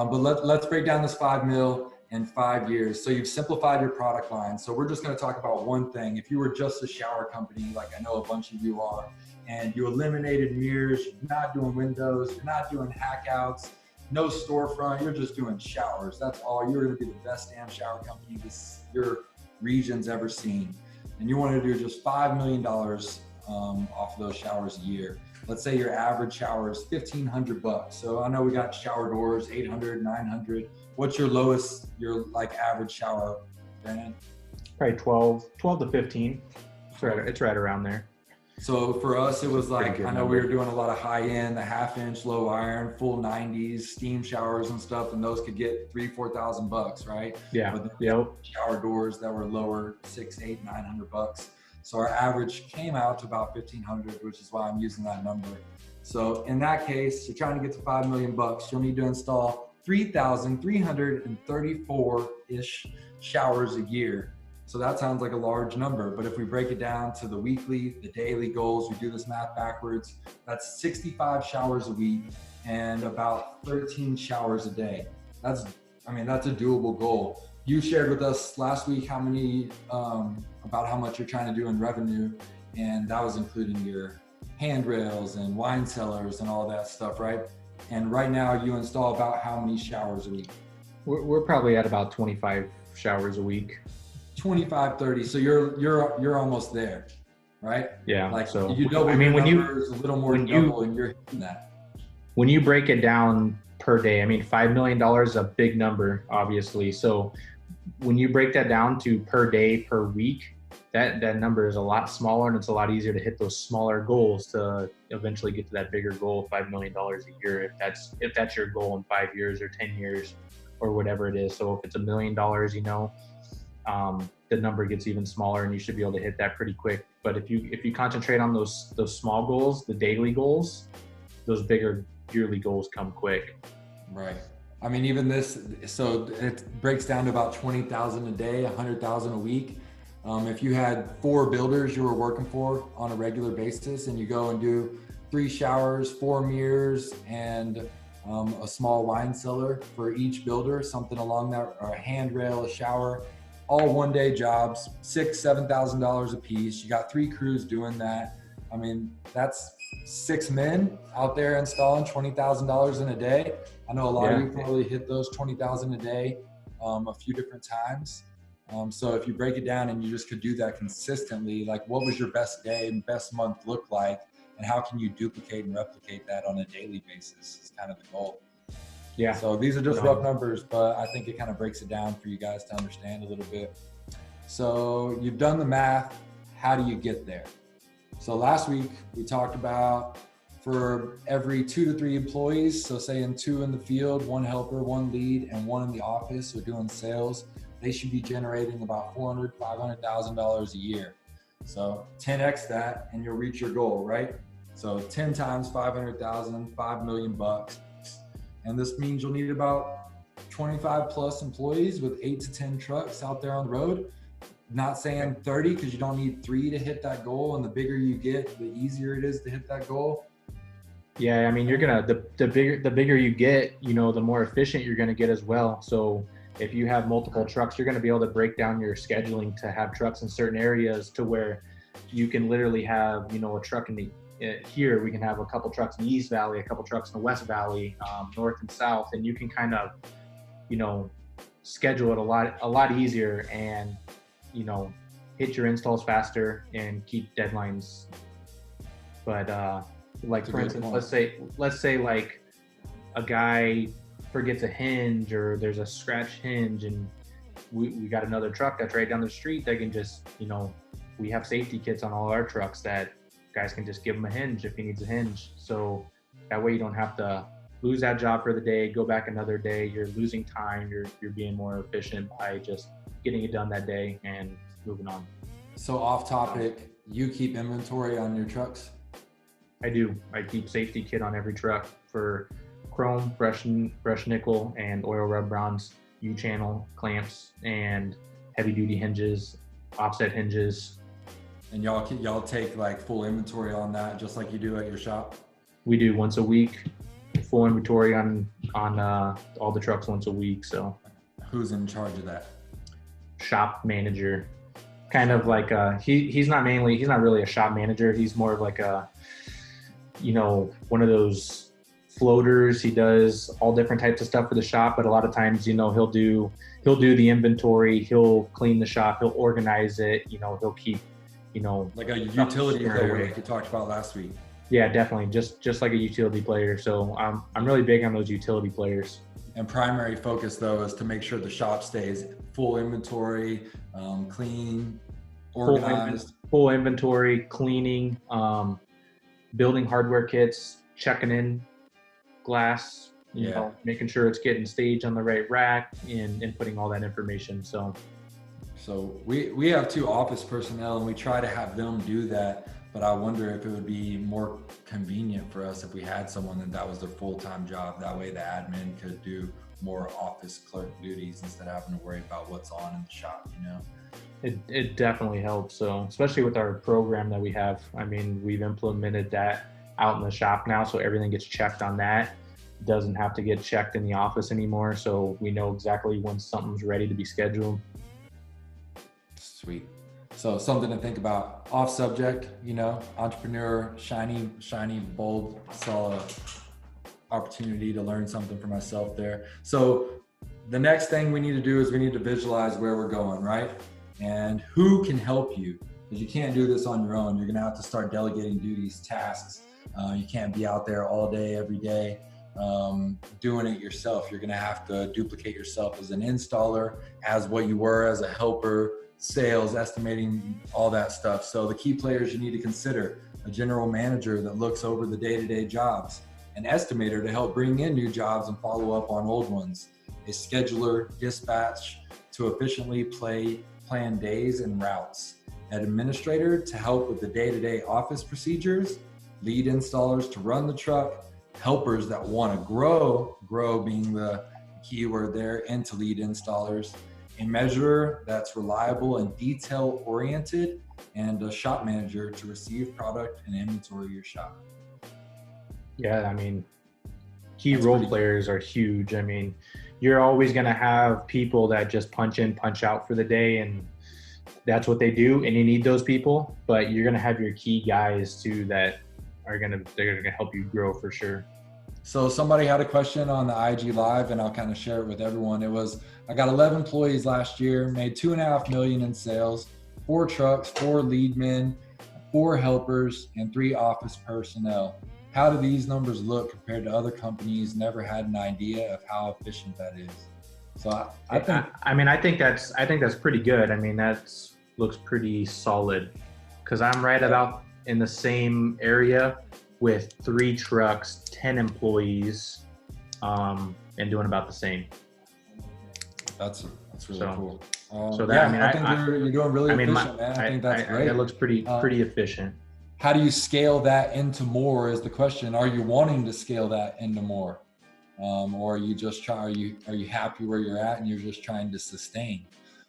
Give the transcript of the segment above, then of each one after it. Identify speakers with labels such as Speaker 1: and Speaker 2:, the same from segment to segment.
Speaker 1: But let's break down this 5 mil in 5 years. So you've simplified your product line. So we're just going to talk about one thing. If you were just a shower company, like I know a bunch of you are, and you eliminated mirrors, you're not doing windows, you're not doing hackouts, no storefront, you're just doing showers. That's all. You're going to be the best damn shower company your region's ever seen. And you want to do just $5 million off of those showers a year. Let's say your average shower is $1,500. So I know we got shower doors, 800, 900. What's your lowest, your like average shower, Brandon?
Speaker 2: Probably 12 to 15. It's right around there.
Speaker 1: So for us, it was like, I know we were doing a lot of high end, the 1/2 inch low iron, full 90s, steam showers and stuff. And those could get $3,000-4,000, right?
Speaker 2: Yeah.
Speaker 1: But then shower doors that were lower, $600, $800, $900. So our average came out to about 1,500, which is why I'm using that number. So in that case, you're trying to get to $5 million. You'll need to install 3,334-ish showers a year. So that sounds like a large number, but if we break it down to the weekly, the daily goals, we do this math backwards, that's 65 showers a week and about 13 showers a day. That's a doable goal. You shared with us last week how many, about how much you're trying to do in revenue, and that was including your handrails and wine cellars and all that stuff, right? And right now you install about how many showers a week?
Speaker 2: We're probably at about 25 showers a week.
Speaker 1: 25, 30. So you're almost there, right?
Speaker 2: Yeah.
Speaker 1: Like
Speaker 2: so
Speaker 1: you double your numbers, a little more than double, and you're hitting that.
Speaker 2: When you break it down per day, $5 million is a big number, obviously. So when you break that down to per day, per week, that number is a lot smaller, and it's a lot easier to hit those smaller goals to eventually get to that bigger goal of $5 million a year. If that's your goal in 5 years or 10 years or whatever it is. So if it's $1 million, the number gets even smaller, and you should be able to hit that pretty quick. But if you concentrate on those small goals, the daily goals, those bigger yearly goals come quick.
Speaker 1: Right. Even this, so it breaks down to about 20,000 a day, 100,000 a week. If you had 4 builders you were working for on a regular basis, and you go and do 3 showers, 4 mirrors, and a small wine cellar for each builder, something along that, or a handrail, a shower, all one-day jobs, $6,000-7,000 a piece. You got 3 crews doing that. That's 6 men out there installing $20,000 in a day. I know a lot of you probably hit those 20,000 a day a few different times. So if you break it down and you just could do that consistently, like what was your best day and best month look like, and how can you duplicate and replicate that on a daily basis is kind of the goal.
Speaker 2: Yeah.
Speaker 1: So these are just rough numbers, but I think it kind of breaks it down for you guys to understand a little bit. So you've done the math. How do you get there? So last week we talked about for every 2 to 3 employees, so saying 2 in the field, 1 helper, 1 lead, and 1 in the office, so doing sales, they should be generating about $400,000-500,000 a year. So 10x that and you'll reach your goal, right? So 10 times 500,000, $5 million. And this means you'll need about 25 plus employees with 8 to 10 trucks out there on the road. Not saying 30, because you don't need 3 to hit that goal. And the bigger you get, the easier it is to hit that goal.
Speaker 2: Yeah, you're gonna the bigger you get, the more efficient you're gonna get as well. So if you have multiple trucks, you're gonna be able to break down your scheduling to have trucks in certain areas to where you can literally have, a truck in the here we can have a couple trucks in the East Valley, a couple trucks in the West Valley, North and South, and you can kind of, schedule it a lot easier and, hit your installs faster and keep deadlines. But like for instance, let's say like a guy forgets a hinge or there's a scratch hinge, and we got another truck that's right down the street that can just, we have safety kits on all our trucks that guys can just give him a hinge if he needs a hinge. So that way you don't have to lose that job for the day, go back another day. You're losing time. You're being more efficient by just getting it done that day and moving on.
Speaker 1: So off topic, you keep inventory on your trucks?
Speaker 2: I do. I keep safety kit on every truck for chrome, brush nickel, and oil rub bronze, U-channel clamps, and heavy duty hinges, offset hinges.
Speaker 1: And y'all take like full inventory on that, just like you do at your shop?
Speaker 2: We do once a week, full inventory on on all the trucks once a week. So
Speaker 1: who's in charge of that?
Speaker 2: Shop manager, kind of like he's not really a shop manager. He's more of like a, one of those floaters. He does all different types of stuff for the shop, but a lot of times, he'll do the inventory, he'll clean the shop, he'll organize it, he'll keep,
Speaker 1: like a utility player like you talked about last week.
Speaker 2: Yeah, definitely. Just like a utility player. So I'm really big on those utility players.
Speaker 1: And primary focus though is to make sure the shop stays full inventory, clean, organized.
Speaker 2: Full inventory, cleaning, building hardware kits, checking in glass, making sure it's getting staged on the right rack, and putting all that information. So
Speaker 1: we have 2 office personnel and we try to have them do that. But I wonder if it would be more convenient for us if we had someone that was their full-time job. That way the admin could do more office clerk duties instead of having to worry about what's on in the shop,
Speaker 2: It definitely helps. So especially with our program that we have, I mean, we've implemented that out in the shop now. So everything gets checked on that. It doesn't have to get checked in the office anymore. So we know exactly when something's ready to be scheduled.
Speaker 1: Sweet. So something to think about. Off subject, entrepreneur, shiny, bold, saw an opportunity to learn something for myself there. So the next thing we need to do is we need to visualize where we're going, right? And who can help you? Because you can't do this on your own. You're gonna have to start delegating duties, tasks. You can't be out there all day, every day, doing it yourself. You're gonna have to duplicate yourself as an installer, as what you were as a helper, sales, estimating, all that stuff. So the key players you need to consider: a general manager that looks over the day-to-day jobs, an estimator to help bring in new jobs and follow up on old ones, a scheduler, dispatch to efficiently plan days and routes, an administrator to help with the day-to-day office procedures, lead installers to run the truck, helpers that want to grow being the key word there, into lead installers, a measurer that's reliable and detail oriented, and a shop manager to receive product and inventory your shop.
Speaker 2: Yeah, I mean, key role players are huge. I mean, you're always going to have people that just punch in, punch out for the day, and that's what they do, and you need those people, but you're going to have your key guys too that they're going to help you grow for sure.
Speaker 1: So somebody had a question on the IG Live, and I'll kind of share it with everyone. It was, I got 11 employees last year, made $2.5 million in sales, 4 trucks, 4 lead men, 4 helpers, and 3 office personnel. How do these numbers look compared to other companies? Never had an idea of how efficient that is. So I think that's pretty good. I mean, that looks pretty solid, because I'm right about in the same area with 3 trucks, 10 employees, and doing about the same. That's really cool.
Speaker 2: So that,
Speaker 1: I think you're doing really efficient, man. I think that's great.
Speaker 2: That looks pretty efficient.
Speaker 1: How do you scale that into more is the question. Are you wanting to scale that into more? Or are you just are you happy where you're at and you're just trying to sustain?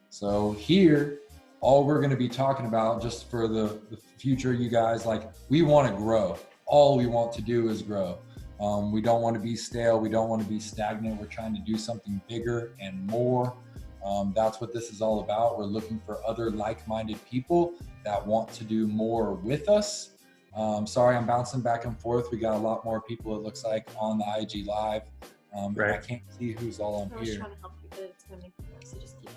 Speaker 1: So here, all we're going to be talking about, just for the future, you guys, like, we want to grow. All we want to do is grow. We don't want to be stale. We don't want to be stagnant. We're trying to do something bigger and more. That's what this is all about. We're looking for other like-minded people that want to do more with us. Sorry, I'm bouncing back and forth. We got a lot more people, it looks like, on the IG Live. Right. I can't see who's all on here. I was trying to help you, but it's going to make it worse, so just keep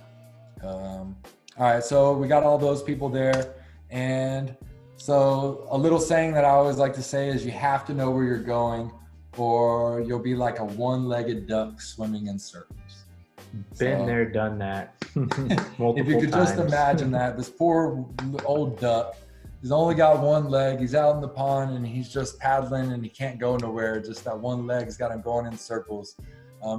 Speaker 1: on. All right, so we got all those people there. And so a little saying that I always like to say is, you have to know where you're going, or you'll be like a one-legged duck swimming in circles.
Speaker 2: Been there, done that.
Speaker 1: If you could just imagine that, this poor old duck, he's only got one leg, he's out in the pond and he's just paddling and he can't go nowhere. Just that one leg's got him going in circles.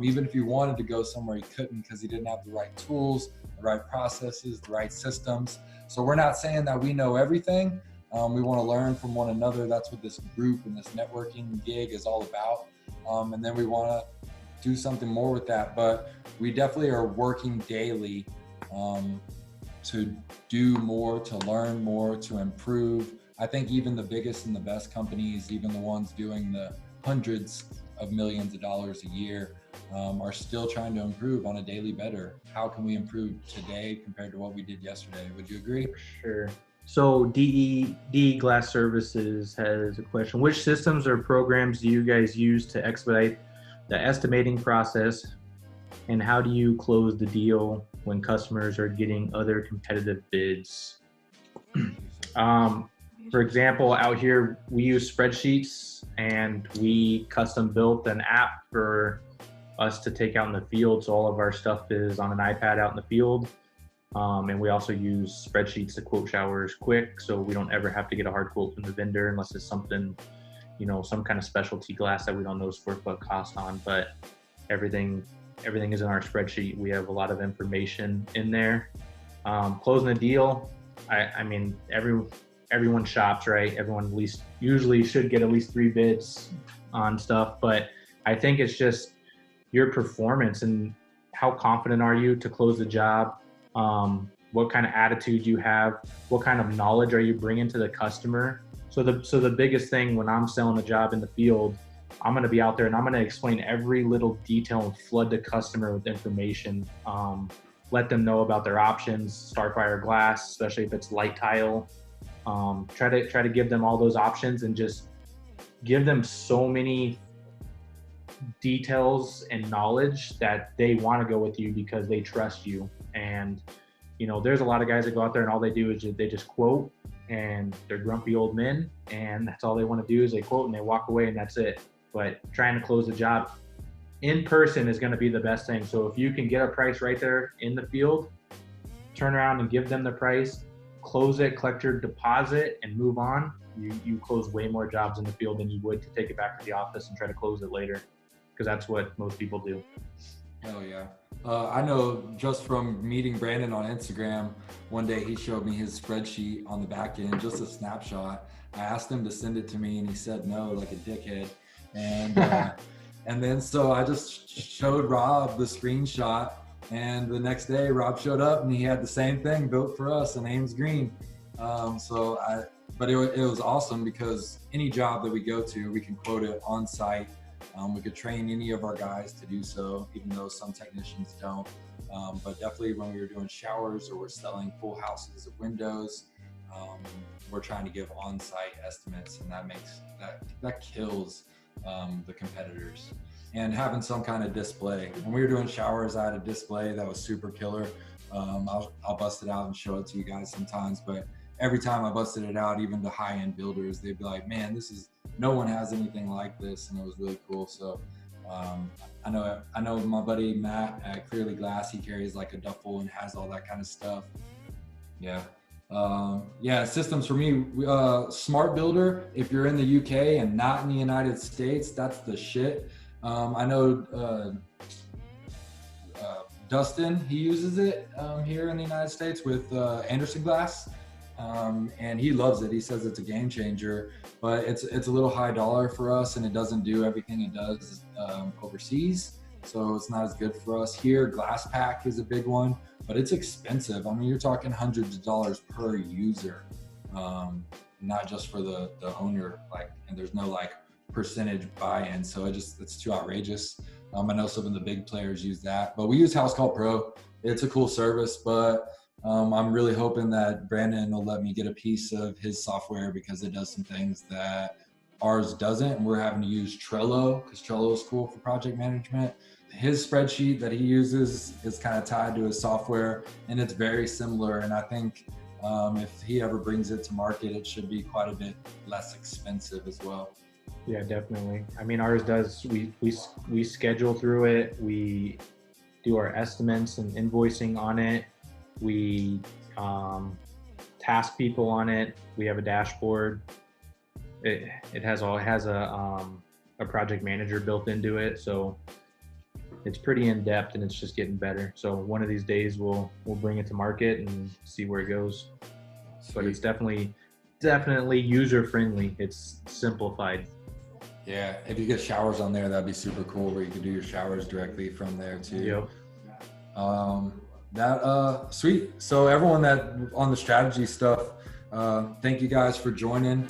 Speaker 1: Even if he wanted to go somewhere, he couldn't, because he didn't have the right tools, the right processes, the right systems. So we're not saying that we know everything. We want to learn from one another. That's what this group and this networking gig is all about. And then we want to do something more with that. But we definitely are working daily to do more, to learn more, to improve. I think even the biggest and the best companies, even the ones doing the hundreds of millions of dollars a year, are still trying to improve on a daily better. How can we improve today compared to what we did yesterday? Would you agree?
Speaker 2: Sure. So DE Glass Services has a question. Which systems or programs do you guys use to expedite the estimating process? And how do you close the deal when customers are getting other competitive bids? For example, out here, we use spreadsheets, and we custom built an app for us to take out in the field. So all of our stuff is on an iPad out in the field. And we also use spreadsheets to quote showers quick, so we don't ever have to get a hard quote from the vendor unless it's something, some kind of specialty glass that we don't know square foot cost on. But everything is in our spreadsheet. We have a lot of information in there. Closing the deal, I mean, everyone shops, right? Everyone at least usually should get at least 3 bids on stuff, but I think it's just your performance and how confident are you to close the job. What kind of attitude you have, what kind of knowledge are you bringing to the customer. So the biggest thing when I'm selling a job in the field, I'm going to be out there and I'm going to explain every little detail and flood the customer with information. Let them know about their options, Starfire glass, especially if it's light tile. Try to give them all those options and just give them so many details and knowledge that they want to go with you because they trust you. And there's a lot of guys that go out there and all they do is they just quote, and they're grumpy old men, and that's all they want to do is they quote and they walk away, and that's it. But trying to close the job in person is going to be the best thing. So if you can get a price right there in the field, turn around and give them the price, close it, collect your deposit, and move on. You close way more jobs in the field than you would to take it back to the office and try to close it later, because that's what most people do.
Speaker 1: Oh yeah. I know just from meeting Brandon on Instagram, one day he showed me his spreadsheet on the back end, just a snapshot. I asked him to send it to me and he said no, like a dickhead. And and then so I just showed Rob the screenshot, and the next day Rob showed up and he had the same thing built for us in Ames Green. But it was awesome because any job that we go to, we can quote it on site. We could train any of our guys to do so, even though some technicians don't. But definitely when we were doing showers or we're selling full houses of windows, we're trying to give on-site estimates, and that kills the competitors. And having some kind of display. When we were doing showers, I had a display that was super killer. I'll bust it out and show it to you guys sometimes, but every time I busted it out, even the high-end builders, they'd be like, man, no one has anything like this, and it was really cool. So I know my buddy Matt at Clearly Glass, he carries like a duffel and has all that kind of stuff. Yeah. Systems for me, Smart Builder, if you're in the UK and not in the United States, that's the shit. I know Dustin, he uses it here in the United States with Anderson Glass. And he loves it. He says it's a game changer, but it's a little high dollar for us, and it doesn't do everything it does overseas. So it's not as good for us here. Glass Pack is a big one, but it's expensive. I mean, you're talking hundreds of dollars per user, not just for the owner. And there's no percentage buy-in, so it's too outrageous. I know some of the big players use that, but we use House Call Pro. It's a cool service, but I'm really hoping that Brandon will let me get a piece of his software because it does some things that ours doesn't. And we're having to use Trello because Trello is cool for project management. His spreadsheet that he uses is kind of tied to his software, and it's very similar. And I think if he ever brings it to market, it should be quite a bit less expensive as well.
Speaker 2: Yeah, definitely. I mean, ours does, we schedule through it. We do our estimates and invoicing on it. We task people on it. We have a dashboard. It has a project manager built into it, so it's pretty in depth, and it's just getting better. So one of these days we'll bring it to market and see where it goes. Sweet. But it's definitely user friendly. It's simplified.
Speaker 1: Yeah, if you get showers on there, that'd be super cool, where you can do your showers directly from there too. Yep. Sweet. So everyone that on the strategy stuff, thank you guys for joining.